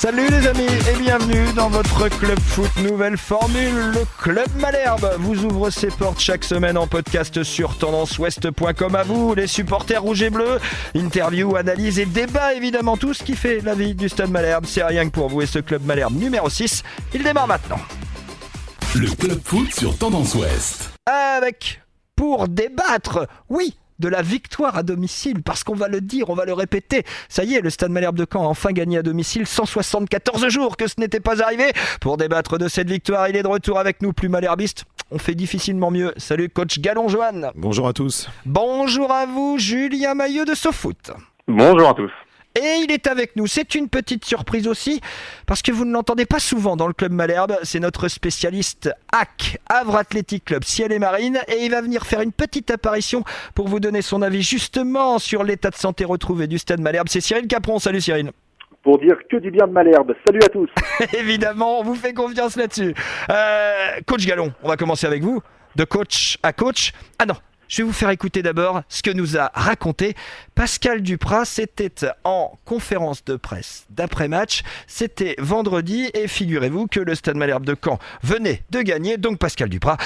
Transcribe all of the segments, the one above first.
Salut les amis et bienvenue dans votre Club Foot nouvelle formule. Le Club Malherbe vous ouvre ses portes chaque semaine en podcast sur tendanceouest.com. À vous les supporters rouges et bleus. Interview, analyse et débat évidemment, tout ce qui fait la vie du Stade Malherbe. C'est rien que pour vous et ce Club Malherbe numéro 6, il démarre maintenant. Le Club Foot sur Tendance Ouest. Avec, pour débattre, oui, de la victoire à domicile, parce qu'on va le dire, on va le répéter. Ça y est, le Stade Malherbe de Caen a enfin gagné à domicile, 174 jours que ce n'était pas arrivé. Pour débattre de cette victoire, il est de retour avec nous, plus malherbiste. On fait difficilement mieux. Salut coach Gallon-Joanne. Bonjour à tous. Bonjour à vous, Julien Mailleux de SoFoot. Bonjour à tous. Et il est avec nous, c'est une petite surprise aussi, parce que vous ne l'entendez pas souvent dans le Club Malherbe, c'est notre spécialiste HAC, Havre Athletic Club Ciel et Marine, et il va venir faire une petite apparition pour vous donner son avis justement sur l'état de santé retrouvé du Stade Malherbe. C'est Cyril Capron, salut Cyril. Pour dire que du bien de Malherbe, salut à tous. Évidemment, on vous fait confiance là-dessus. Coach Gallon, on va commencer avec vous, de coach à coach. Ah non, je vais vous faire écouter d'abord ce que nous a raconté Pascal Duprat. C'était en conférence de presse d'après-match. C'était vendredi et figurez-vous que le Stade Malherbe de Caen venait de gagner. Donc Pascal Duprat,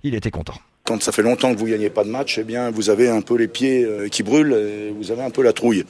il était content. Quand ça fait longtemps que vous gagnez pas de match, eh bien, vous avez un peu les pieds qui brûlent, et vous avez un peu la trouille.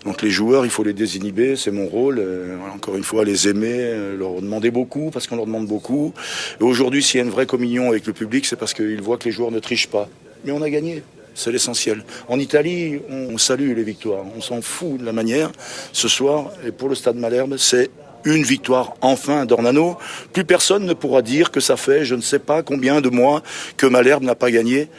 Donc les joueurs, il faut les désinhiber, c'est mon rôle. Voilà, encore une fois, les aimer, leur demander beaucoup, parce qu'on leur demande beaucoup. Et aujourd'hui, s'il y a une vraie communion avec le public, c'est parce qu'ils voient que les joueurs ne trichent pas. Mais on a gagné, c'est l'essentiel. En Italie, on salue les victoires, on s'en fout de la manière. Ce soir, et pour le Stade Malherbe, c'est une victoire enfin d'Ornano. Plus personne ne pourra dire que ça fait je ne sais pas combien de mois que Malherbe n'a pas gagné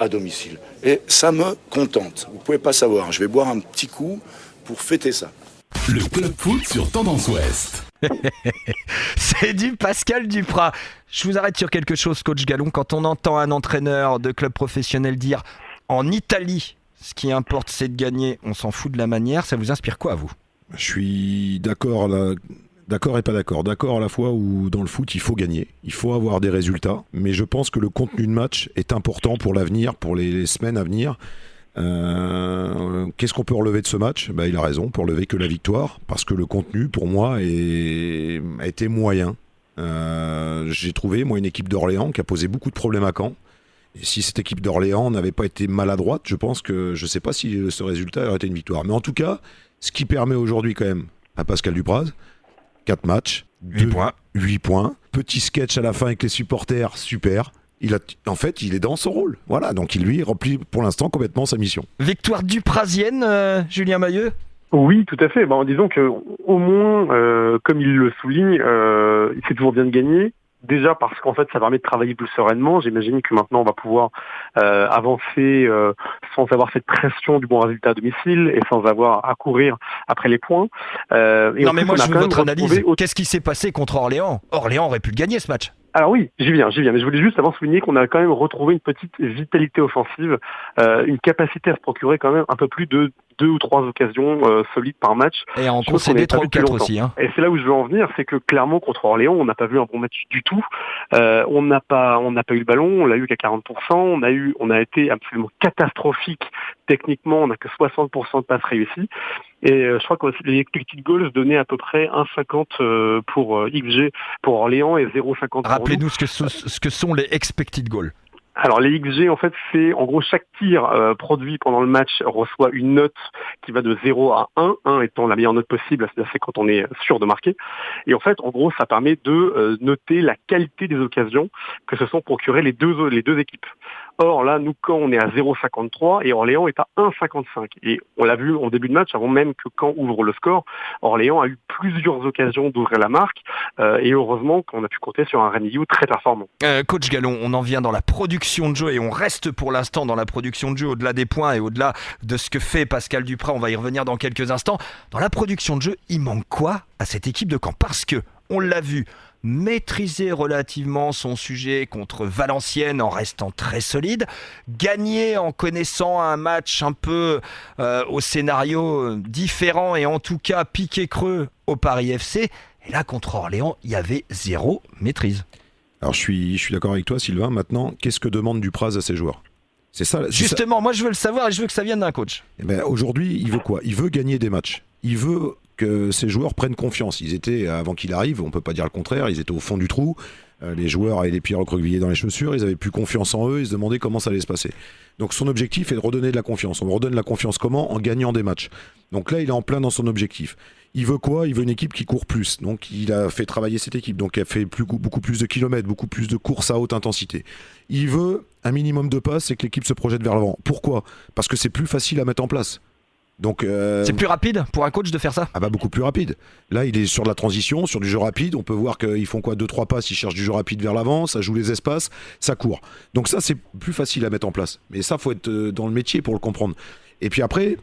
à domicile. Et ça me contente. Vous ne pouvez pas savoir. Je vais boire un petit coup pour fêter ça. Le Club Foot sur Tendance Ouest. C'est du Pascal Duprat. Je vous arrête sur quelque chose, coach Gallon. Quand on entend un entraîneur de club professionnel dire en Italie, ce qui importe c'est de gagner, on s'en fout de la manière, ça vous inspire quoi à vous ? Je suis d'accord et pas d'accord. D'accord à la fois où dans le foot il faut gagner, il faut avoir des résultats, mais je pense que le contenu de match est important pour l'avenir, pour les semaines à venir. Qu'est-ce qu'on peut relever de ce match ? Il a raison, pour relever que la victoire, parce que le contenu pour moi a été moyen. J'ai trouvé moi une équipe d'Orléans qui a posé beaucoup de problèmes à Caen. Et si cette équipe d'Orléans n'avait pas été maladroite, je ne sais pas si ce résultat aurait été une victoire. Mais en tout cas, ce qui permet aujourd'hui quand même à Pascal Duprat, 4 matchs, 8 points, petit sketch à la fin avec les supporters, super. Il est dans son rôle. Voilà, donc il lui remplit pour l'instant complètement sa mission. Victoire duprasienne, Julien Mailleux ? Oui, tout à fait. Disons que au moins, comme il le souligne, c'est toujours bien de gagner. Déjà parce qu'en fait, ça permet de travailler plus sereinement. J'imagine que maintenant, on va pouvoir avancer sans avoir cette pression du bon résultat à domicile et sans avoir à courir après les points. Non, mais moi, je veux votre analyse. Qu'est-ce qui s'est passé contre Orléans ? Orléans aurait pu le gagner, ce match. Alors oui, j'y viens, mais je voulais juste avant souligner qu'on a quand même retrouvé une petite vitalité offensive, une capacité à se procurer quand même un peu plus de 2 ou 3 occasions solides par match. Et en concéder 3 ou 4 aussi. Hein. Et c'est là où je veux en venir, c'est que clairement contre Orléans, on n'a pas vu un bon match du tout. On n'a pas eu le ballon, on l'a eu qu'à 40%, on a été absolument catastrophique techniquement, on n'a que 60% de passes réussies. Et je crois que les expected goals donnaient à peu près 1,50 pour XG pour Orléans et 0,50 pour nous. Rappelez-nous ce que sont les expected goals. Alors les XG, en fait, c'est en gros chaque tir produit pendant le match reçoit une note qui va de 0 à 1, 1 étant la meilleure note possible, c'est quand on est sûr de marquer. Et en fait, en gros, ça permet de noter la qualité des occasions que se sont procurées les deux équipes. Or là, nous, Caen, on est à 0,53 et Orléans est à 1,55. Et on l'a vu en début de match, avant même que Caen ouvre le score, Orléans a eu plusieurs occasions d'ouvrir la marque et heureusement qu'on a pu compter sur un Reniou très performant. Coach Gallon, on en vient dans la production de jeu et on reste pour l'instant dans la production de jeu au-delà des points et au-delà de ce que fait Pascal Duprat. On va y revenir dans quelques instants. Dans la production de jeu, il manque quoi à cette équipe de Caen ? Parce que, on l'a vu, maîtriser relativement son sujet contre Valenciennes en restant très solide, gagner en connaissant un match un peu au scénario différent et en tout cas piqué creux au Paris FC, et là contre Orléans il y avait 0 maîtrise. Alors je suis d'accord avec toi Sylvain. Maintenant, qu'est-ce que demande Dupraz à ses joueurs ? C'est ça. Justement, moi je veux le savoir et je veux que ça vienne d'un coach. Aujourd'hui, il veut quoi ? Il veut gagner des matchs. Il veut que ces joueurs prennent confiance. Ils étaient, avant qu'il arrive, on peut pas dire le contraire, ils étaient au fond du trou. Les joueurs avaient les pieds recroquevillés dans les chaussures, ils avaient plus confiance en eux, ils se demandaient comment ça allait se passer. Donc son objectif est de redonner de la confiance. On redonne la confiance comment ? En gagnant des matchs. Donc là, il est en plein dans son objectif. Il veut quoi ? Il veut une équipe qui court plus. Donc il a fait travailler cette équipe. Donc elle fait beaucoup plus de kilomètres, beaucoup plus de courses à haute intensité. Il veut un minimum de passes et que l'équipe se projette vers l'avant. Pourquoi ? Parce que c'est plus facile à mettre en place. Donc, c'est plus rapide pour un coach de faire ça ? Ah bah beaucoup plus rapide. Là, il est sur de la transition, sur du jeu rapide. On peut voir qu'ils font quoi, 2-3 passes, ils cherchent du jeu rapide vers l'avant, ça joue les espaces, ça court. Donc ça, c'est plus facile à mettre en place. Mais ça, faut être dans le métier pour le comprendre. Et puis après,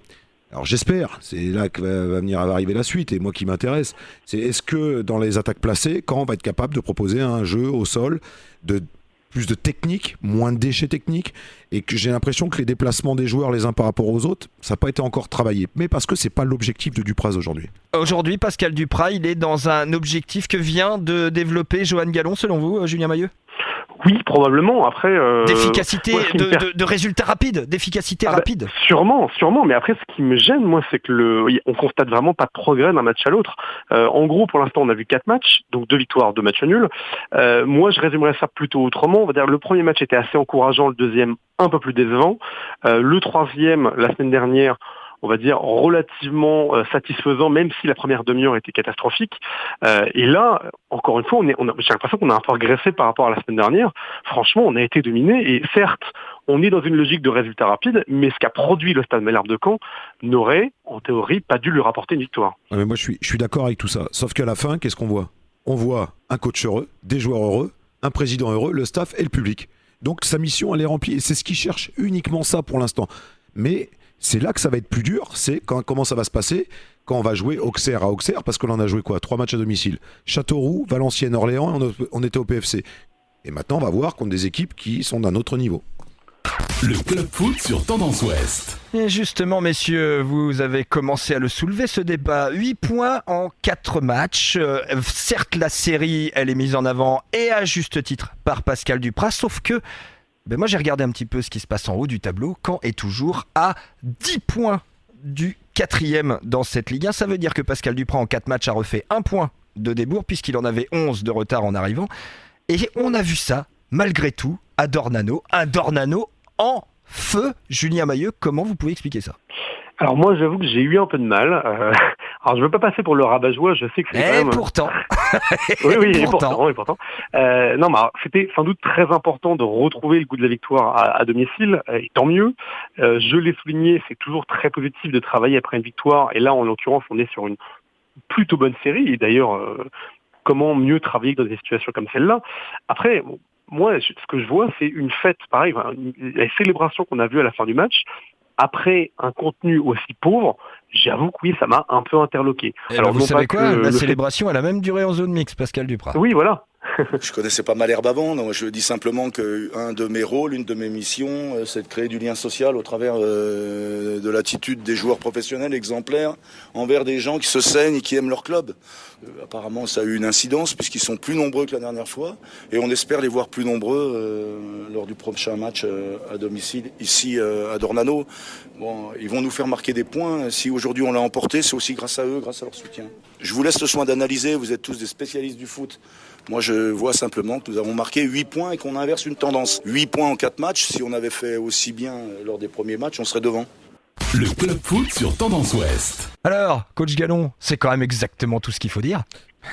alors j'espère, c'est là que va arriver la suite, et moi qui m'intéresse, c'est est-ce que dans les attaques placées, quand on va être capable de proposer un jeu au sol de plus de technique, moins de déchets techniques, et que j'ai l'impression que les déplacements des joueurs les uns par rapport aux autres, ça n'a pas été encore travaillé. Mais parce que c'est pas l'objectif de Dupraz aujourd'hui. Aujourd'hui, Pascal Dupraz, il est dans un objectif que vient de développer Johan Gallon, selon vous, Julien Mahieu ? Oui, probablement. Après, d'efficacité, de résultats rapides, d'efficacité rapide. Sûrement. Mais après, ce qui me gêne, moi, c'est que on constate vraiment pas de progrès d'un match à l'autre. En gros, pour l'instant, on a vu 4 matchs, donc 2 victoires, 2 matchs nuls. Moi, je résumerais ça plutôt autrement. On va dire le premier match était assez encourageant, le deuxième un peu plus décevant. Le troisième, la semaine dernière, on va dire relativement satisfaisant, même si la première demi-heure était catastrophique. Et là, encore une fois, j'ai l'impression qu'on a un peu régressé par rapport à la semaine dernière. Franchement, on a été dominé, et certes, on est dans une logique de résultats rapides, mais ce qu'a produit le Stade Malherbe de Caen n'aurait, en théorie, pas dû lui rapporter une victoire. Ouais, mais moi, je suis d'accord avec tout ça. Sauf qu'à la fin, qu'est-ce qu'on voit ? On voit un coach heureux, des joueurs heureux, un président heureux, le staff et le public. Donc sa mission, elle est remplie, et c'est ce qu'il cherche, uniquement ça pour l'instant. Mais c'est là que ça va être plus dur, c'est comment ça va se passer quand on va jouer Auxerre à Auxerre, parce que là on a joué quoi ? 3 matchs à domicile. Châteauroux, Valenciennes, Orléans, et on était au PFC. Et maintenant on va voir contre des équipes qui sont d'un autre niveau. Le Club Foot sur Tendance Ouest. Et justement, messieurs, vous avez commencé à le soulever, ce débat. 8 points en 4 matchs. Certes, la série, elle est mise en avant, et à juste titre, par Pascal Dupraz, sauf que moi j'ai regardé un petit peu ce qui se passe en haut du tableau. Caen est toujours à 10 points du 4e dans cette Ligue 1. Ça veut dire que Pascal Dupraz en 4 matchs a refait 1 point de débours, puisqu'il en avait 11 de retard en arrivant. Et on a vu ça, malgré tout, à Dornano. Un Dornano en feu. Julien Mahieu, comment vous pouvez expliquer ça ? Alors moi, j'avoue que j'ai eu un peu de mal. Alors je veux pas passer pour le rabat-joie, je sais que c'est quand même... Pourtant. oui, et pourtant. Non, mais alors, c'était sans doute très important de retrouver le goût de la victoire à domicile, et tant mieux. Je l'ai souligné, c'est toujours très positif de travailler après une victoire, et là, en l'occurrence, on est sur une plutôt bonne série, et d'ailleurs, comment mieux travailler dans des situations comme celle-là ? Après, moi, ce que je vois, c'est une fête, pareil, la célébration qu'on a vue à la fin du match. Après un contenu aussi pauvre, j'avoue que oui, ça m'a un peu interloqué. Alors vous savez quoi ? La célébration, elle a même duré en zone mixte, Pascal Dupraz. Oui, voilà. Je connaissais pas Malherbe avant, donc je dis simplement qu'un de mes rôles, une de mes missions, c'est de créer du lien social au travers de l'attitude des joueurs professionnels exemplaires envers des gens qui se saignent et qui aiment leur club. Apparemment, ça a eu une incidence puisqu'ils sont plus nombreux que la dernière fois et on espère les voir plus nombreux lors du prochain match à domicile ici à Dornano. Bon, ils vont nous faire marquer des points. Si aujourd'hui on l'a emporté, c'est aussi grâce à eux, grâce à leur soutien. Je vous laisse le soin d'analyser, vous êtes tous des spécialistes du foot. Moi, je vois simplement que nous avons marqué 8 points et qu'on inverse une tendance. 8 points en 4 matchs, si on avait fait aussi bien lors des premiers matchs, on serait devant. Le Club Foot sur Tendance Ouest. Alors, coach Gallon, c'est quand même exactement tout ce qu'il faut dire.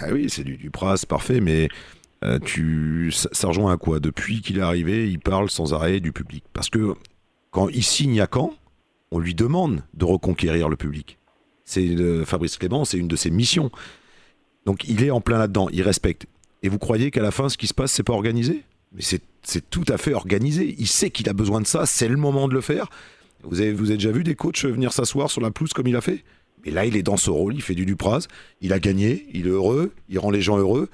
Ah oui, c'est du Dupraz, parfait, mais ça rejoint à quoi ? Depuis qu'il est arrivé, il parle sans arrêt du public. Parce que quand il signe à Caen, on lui demande de reconquérir le public. Fabrice Clément, c'est une de ses missions. Donc il est en plein là-dedans, il respecte. Et vous croyez qu'à la fin, ce qui se passe, c'est pas organisé ? Mais c'est tout à fait organisé. Il sait qu'il a besoin de ça, c'est le moment de le faire. Vous avez déjà vu des coachs venir s'asseoir sur la pelouse comme il a fait ? Mais là, il est dans ce rôle, il fait du Dupraz, il a gagné, il est heureux, il rend les gens heureux.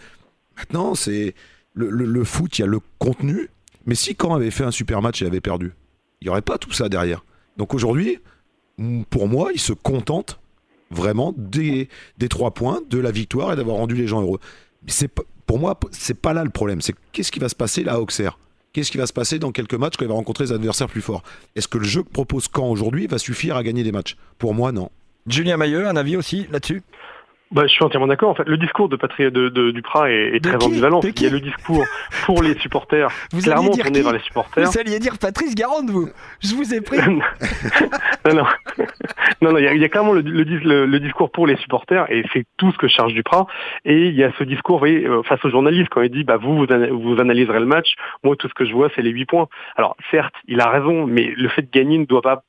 Maintenant, c'est le foot, il y a le contenu. Mais si Caen avait fait un super match et avait perdu, il n'y aurait pas tout ça derrière. Donc aujourd'hui, pour moi, il se contente vraiment des 3 points, de la victoire et d'avoir rendu les gens heureux. Mais pour moi, c'est pas là le problème. C'est qu'est-ce qui va se passer là à Auxerre ? Qu'est-ce qui va se passer dans quelques matchs quand il va rencontrer des adversaires plus forts ? Est-ce que le jeu que propose Caen aujourd'hui va suffire à gagner des matchs ? Pour moi, non. Julien Mahieu, un avis aussi là-dessus ? Bah, je suis entièrement d'accord. En fait, le discours de Duprat est très ambivalent. Il y a le discours pour les supporters, clairement tourné vers les supporters. Vous alliez dire Patrice Garande, vous. Je vous ai pris. non, il y a clairement le discours pour les supporters, et c'est tout ce que charge Duprat. Et il y a ce discours, vous voyez, face aux journalistes, quand il dit, vous analyserez le match. Moi, tout ce que je vois, c'est les 8 points. Alors, certes, il a raison, mais le fait de gagner ne doit pas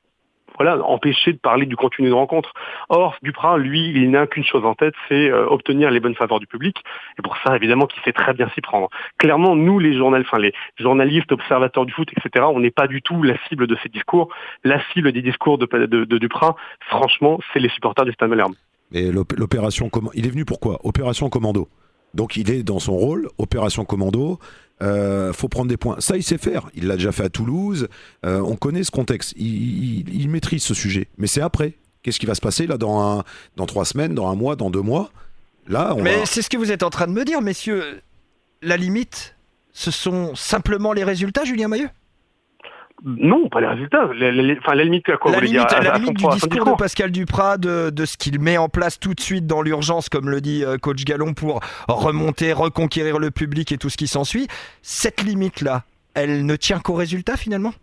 empêcher de parler du contenu de rencontre. Or, Duprat, lui, il n'a qu'une chose en tête, c'est obtenir les bonnes faveurs du public. Et pour ça, évidemment, qu'il sait très bien s'y prendre. Clairement, nous, les journalistes, observateurs du foot, etc., on n'est pas du tout la cible de ces discours. La cible des discours de Duprat, franchement, c'est les supporters du Stade Malherbe. Et l'opération, il est venu pourquoi ? Opération Commando. Donc il est dans son rôle, opération commando, faut prendre des points. Ça, il sait faire. Il l'a déjà fait à Toulouse. On connaît ce contexte. Il maîtrise ce sujet. Mais c'est après. Qu'est-ce qui va se passer là dans 3 semaines, dans 1 mois, dans 2 mois ? Là, c'est ce que vous êtes en train de me dire, messieurs. La limite, ce sont simplement les résultats, Julien Mailleux ? Non, pas les résultats. La limite à quoi vous voulez dire ? La limite du discours de Pascal Duprat, de ce qu'il met en place tout de suite dans l'urgence, comme le dit coach Gallon, pour remonter, reconquérir le public et tout ce qui s'ensuit. Cette limite-là, elle ne tient qu'aux résultats finalement ?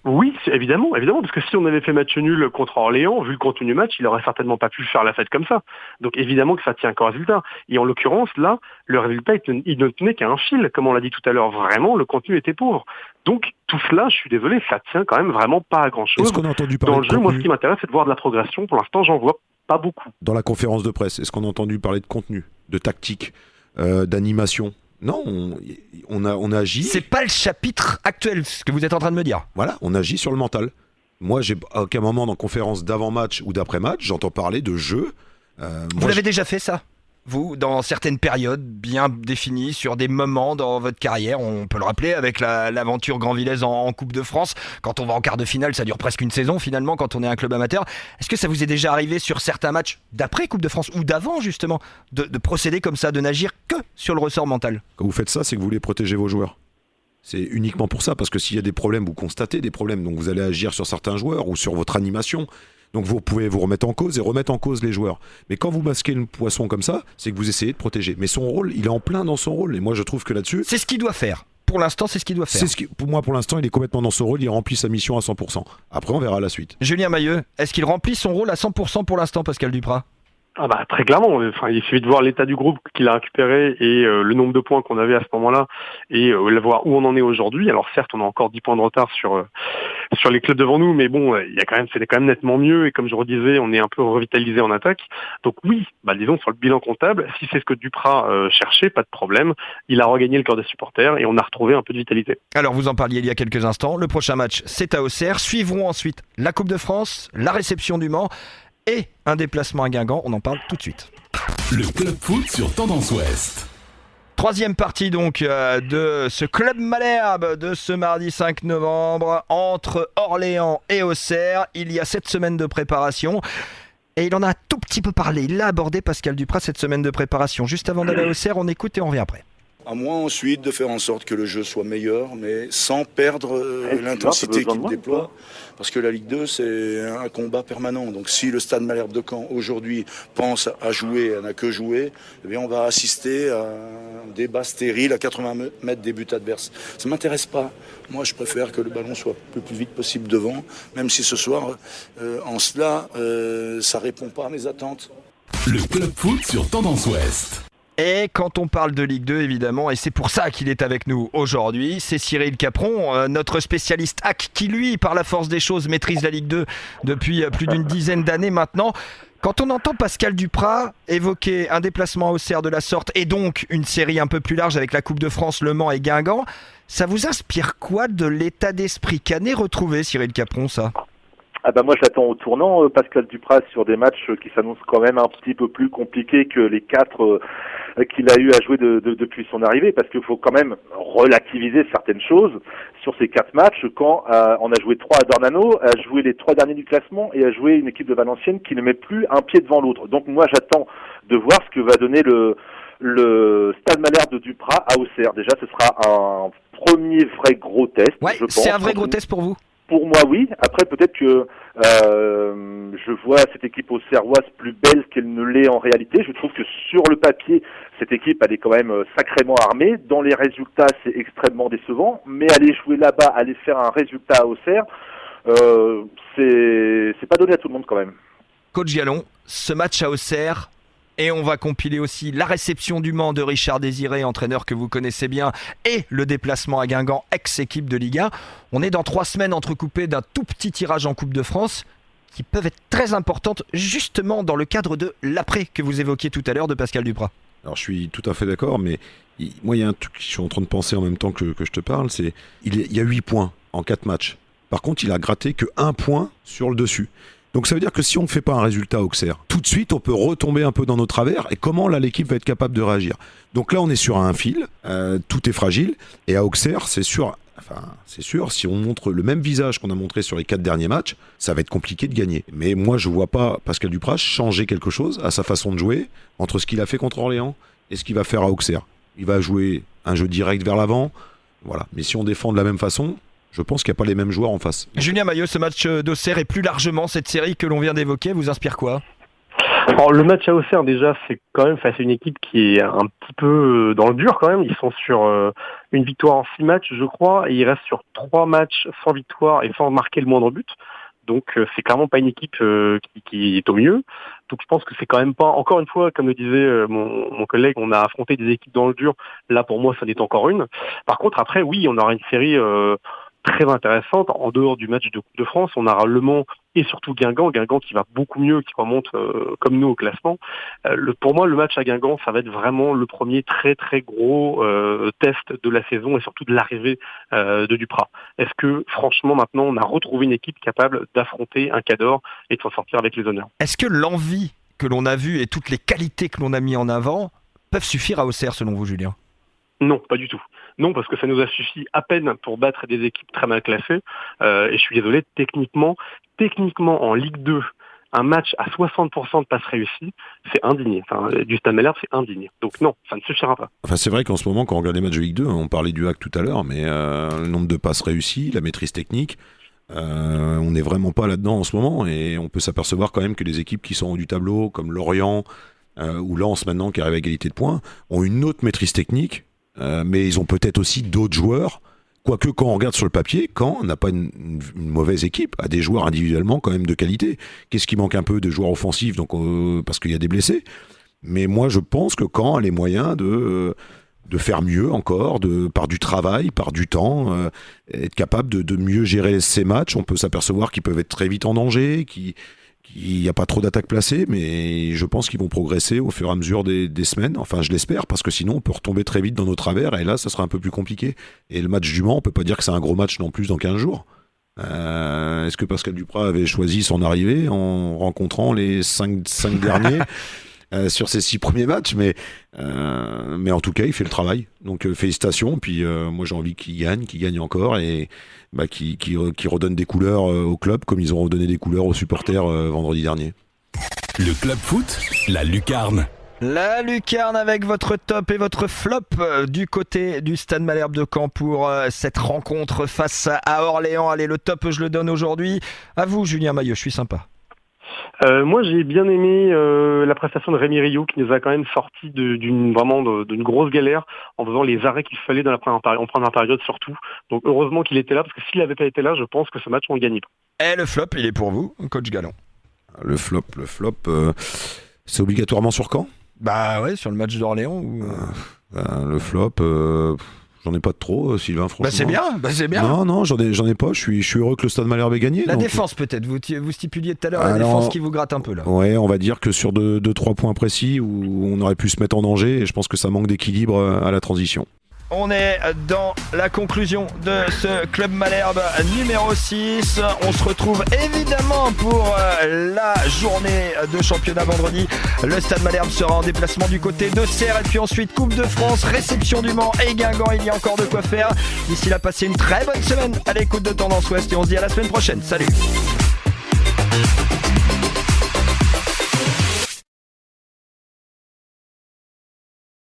Oui, évidemment, parce que si on avait fait match nul contre Orléans, vu le contenu du match, il aurait certainement pas pu faire la fête comme ça. Donc évidemment que ça tient qu'au résultat. Et en l'occurrence, là, le résultat, il ne tenait qu'à un fil, comme on l'a dit tout à l'heure. Vraiment, le contenu était pauvre. Donc tout cela, je suis désolé, ça tient quand même vraiment pas à grand-chose. Est-ce qu'on a entendu parler dans le jeu, moi, ce qui m'intéresse, c'est de voir de la progression. Pour l'instant, j'en vois pas beaucoup. Dans la conférence de presse, est-ce qu'on a entendu parler de contenu, de tactique, d'animation ? Non, on a agi. C'est pas le chapitre actuel, ce que vous êtes en train de me dire. Voilà, on agit sur le mental. Moi, à aucun moment dans conférence d'avant-match ou d'après-match, j'entends parler de jeu. Vous l'avez déjà fait ça ? Vous, dans certaines périodes bien définies, sur des moments dans votre carrière, on peut le rappeler avec l'aventure Grandvillaise en Coupe de France, quand on va en quart de finale, ça dure presque une saison finalement quand on est un club amateur. Est-ce que ça vous est déjà arrivé sur certains matchs d'après Coupe de France ou d'avant justement, de procéder comme ça, de n'agir que sur le ressort mental ? Quand vous faites ça, c'est que vous voulez protéger vos joueurs. C'est uniquement pour ça, parce que s'il y a des problèmes, vous constatez des problèmes, donc vous allez agir sur certains joueurs ou sur votre animation. Donc vous pouvez vous remettre en cause et remettre en cause les joueurs. Mais quand vous masquez le poisson comme ça, c'est que vous essayez de protéger. Mais son rôle, il est en plein dans son rôle. Et moi, je trouve que là-dessus... C'est ce qu'il doit faire. Pour l'instant, c'est ce qu'il doit faire. Pour moi, pour l'instant, il est complètement dans son rôle. Il remplit sa mission à 100%. Après, on verra la suite. Julien Mailleux, est-ce qu'il remplit son rôle à 100% pour l'instant, Pascal Duprat ? Ah bah très clairement, il suffit de voir l'état du groupe qu'il a récupéré et le nombre de points qu'on avait à ce moment-là et voir où on en est aujourd'hui. Alors certes, on a encore 10 points de retard sur les clubs devant nous, mais bon, c'est quand même nettement mieux et comme je redisais, on est un peu revitalisé en attaque. Donc oui, disons sur le bilan comptable, si c'est ce que Duprat cherchait, pas de problème. Il a regagné le cœur des supporters et on a retrouvé un peu de vitalité. Alors vous en parliez il y a quelques instants, le prochain match c'est à Auxerre, suivront ensuite la Coupe de France, la réception du Mans et un déplacement à Guingamp, on en parle tout de suite. Le Club Foot sur Tendance Ouest. Troisième partie donc de ce Club Malherbe de ce mardi 5 novembre entre Orléans et Auxerre. Il y a 7 semaines de préparation et il en a un tout petit peu parlé. Il l'a abordé Pascal Duprat cette semaine de préparation. Juste avant d'aller à Auxerre, on écoute et on revient après. À moi ensuite de faire en sorte que le jeu soit meilleur, mais sans perdre l'intensité qu'il déploie. Parce que la Ligue 2, c'est un combat permanent. Donc si le Stade Malherbe de Caen aujourd'hui pense à jouer, n'a que jouer, eh bien on va assister à un débat stérile à 80 mètres des buts adverses. Ça ne m'intéresse pas. Moi, je préfère que le ballon soit le plus vite possible devant, même si ce soir, en cela, ça ne répond pas à mes attentes. Le Club Foot sur Tendance Ouest. Et quand on parle de Ligue 2, évidemment, et c'est pour ça qu'il est avec nous aujourd'hui, c'est Cyril Capron, notre spécialiste hack, qui lui, par la force des choses, maîtrise la Ligue 2 depuis plus d'une dizaine d'années maintenant. Quand on entend Pascal Duprat évoquer un déplacement à Auxerre de la sorte, et donc une série un peu plus large avec la Coupe de France, Le Mans et Guingamp, ça vous inspire quoi de l'état d'esprit canet retrouvé, Cyril Capron, ça ? Moi j'attends au tournant Pascal Duprat sur des matchs qui s'annoncent quand même un petit peu plus compliqués que les 4 qu'il a eu à jouer depuis son arrivée, parce qu'il faut quand même relativiser certaines choses sur ces 4 matchs quand on a joué 3 à Dornano, a joué les 3 derniers du classement et a joué une équipe de Valenciennes qui ne met plus un pied devant l'autre. Donc moi j'attends de voir ce que va donner le Stade Malherbe de Duprat à Auxerre. Déjà ce sera un premier vrai gros test. Ouais, je pense. C'est un vrai gros test pour vous ? Pour moi, oui. Après, peut-être que je vois cette équipe auxerroise plus belle qu'elle ne l'est en réalité. Je trouve que sur le papier, cette équipe, elle est quand même sacrément armée. Dans les résultats, c'est extrêmement décevant. Mais aller jouer là-bas, aller faire un résultat à Auxerre, c'est pas donné à tout le monde quand même. Coach Gallon, ce match à Auxerre, et on va compiler aussi la réception du Mans de Richard Désiré, entraîneur que vous connaissez bien, et le déplacement à Guingamp, ex-équipe de Ligue 1. On est dans 3 semaines entrecoupées d'un tout petit tirage en Coupe de France qui peuvent être très importantes justement dans le cadre de l'après que vous évoquiez tout à l'heure de Pascal Duprat. Alors je suis tout à fait d'accord, mais moi il y a un truc que je suis en train de penser en même temps que je te parle, c'est il y a 8 points en 4 matchs. Par contre, il a gratté que 1 point sur le dessus. Donc ça veut dire que si on ne fait pas un résultat à Auxerre, tout de suite on peut retomber un peu dans nos travers. Et comment là l'équipe va être capable de réagir? Donc là on est sur un fil, tout est fragile. Et à Auxerre, c'est sûr, si on montre le même visage qu'on a montré sur les 4 derniers matchs, ça va être compliqué de gagner. Mais moi je vois pas Pascal Duprat changer quelque chose à sa façon de jouer entre ce qu'il a fait contre Orléans et ce qu'il va faire à Auxerre. Il va jouer un jeu direct vers l'avant, voilà. Mais si on défend de la même façon, je pense qu'il n'y a pas les mêmes joueurs en face. Julien Maillot, ce match d'Auxerre et plus largement cette série que l'on vient d'évoquer vous inspire quoi? Alors, le match à Auxerre, déjà, c'est quand même face à une équipe qui est un petit peu dans le dur quand même. Ils sont sur une victoire en 6 matchs, je crois, et ils restent sur 3 matchs sans victoire et sans marquer le moindre but. Donc, c'est clairement pas une équipe qui est au mieux. Donc, je pense que c'est quand même pas, encore une fois, comme le disait mon collègue, on a affronté des équipes dans le dur. Là, pour moi, ça n'est encore une. Par contre, après, oui, on aura une série très intéressante. En dehors du match de Coupe de France, on aura Le Mans et surtout Guingamp qui va beaucoup mieux, qui remonte comme nous au classement. Pour moi, le match à Guingamp, ça va être vraiment le premier très très gros test de la saison et surtout de l'arrivée de Duprat. Est-ce que franchement maintenant on a retrouvé une équipe capable d'affronter un Cador et de s'en sortir avec les honneurs? Est-ce que l'envie que l'on a vue et toutes les qualités que l'on a mis en avant peuvent suffire à Auxerre selon vous, Julien? Non, pas du tout. Non, parce que ça nous a suffi à peine pour battre des équipes très mal classées. Et je suis désolé, techniquement, en Ligue 2, un match à 60% de passes réussies, c'est indigné. Enfin, du Stade Malherbe, c'est indigné. Donc non, ça ne suffira pas. Enfin, c'est vrai qu'en ce moment, quand on regarde les matchs de Ligue 2, on parlait du hack tout à l'heure, mais le nombre de passes réussies, la maîtrise technique, on n'est vraiment pas là-dedans en ce moment. Et on peut s'apercevoir quand même que les équipes qui sont en haut du tableau, comme Lorient ou Lens maintenant, qui arrive à égalité de points, ont une autre maîtrise technique. Mais ils ont peut-être aussi d'autres joueurs, quoique quand on regarde sur le papier, Caen n'a pas une mauvaise équipe, a des joueurs individuellement quand même de qualité. Qu'est-ce qui manque un peu de joueurs offensifs, donc parce qu'il y a des blessés. Mais moi je pense que Caen a les moyens de faire mieux encore, par du travail, par du temps, être capable de mieux gérer ces matchs. On peut s'apercevoir qu'ils peuvent être très vite en danger, il n'y a pas trop d'attaques placées, mais je pense qu'ils vont progresser au fur et à mesure des semaines. Enfin, je l'espère, parce que sinon, on peut retomber très vite dans nos travers, et là, ça sera un peu plus compliqué. Et le match du Mans, on peut pas dire que c'est un gros match non plus dans 15 jours. Est-ce que Pascal Duprat avait choisi son arrivée en rencontrant les 5 derniers sur ses 6 premiers matchs, mais en tout cas, il fait le travail. Donc, félicitations. Puis, moi, j'ai envie qu'il gagne encore, et qui redonne des couleurs au club, comme ils ont redonné des couleurs aux supporters vendredi dernier. Le Club Foot, la Lucarne. La Lucarne avec votre top et votre flop du côté du Stade Malherbe de Caen pour cette rencontre face à Orléans. Allez, le top, je le donne aujourd'hui. À vous, Julien Maillot, je suis sympa. Moi, j'ai bien aimé la prestation de Rémi Rioux qui nous a quand même sorti d'une grosse galère en faisant les arrêts qu'il fallait en première période surtout. Donc heureusement qu'il était là, parce que s'il n'avait pas été là, je pense que ce match on le gagnait pas. Et le flop, il est pour vous, coach Gallon. Le flop, c'est obligatoirement sur Caen ? Bah ouais, sur le match d'Orléans. Le flop... J'en ai pas de trop, Sylvain, franchement. C'est bien. Non, j'en ai pas. Je suis heureux que le Stade Malherbe ait gagné. La défense, peut-être. Vous stipuliez tout à l'heure la défense qui vous gratte un peu, là. Ouais, on va dire que sur 2-3 points précis où on aurait pu se mettre en danger, et je pense que ça manque d'équilibre à la transition. On est dans la conclusion de ce Club Malherbe numéro 6. On se retrouve évidemment pour la journée de championnat vendredi. Le Stade Malherbe sera en déplacement du côté d'Auxerre. Et puis ensuite, Coupe de France, réception du Mans et Guingamp. Il y a encore de quoi faire. D'ici là, passez une très bonne semaine à l'écoute de Tendance Ouest. Et on se dit à la semaine prochaine. Salut!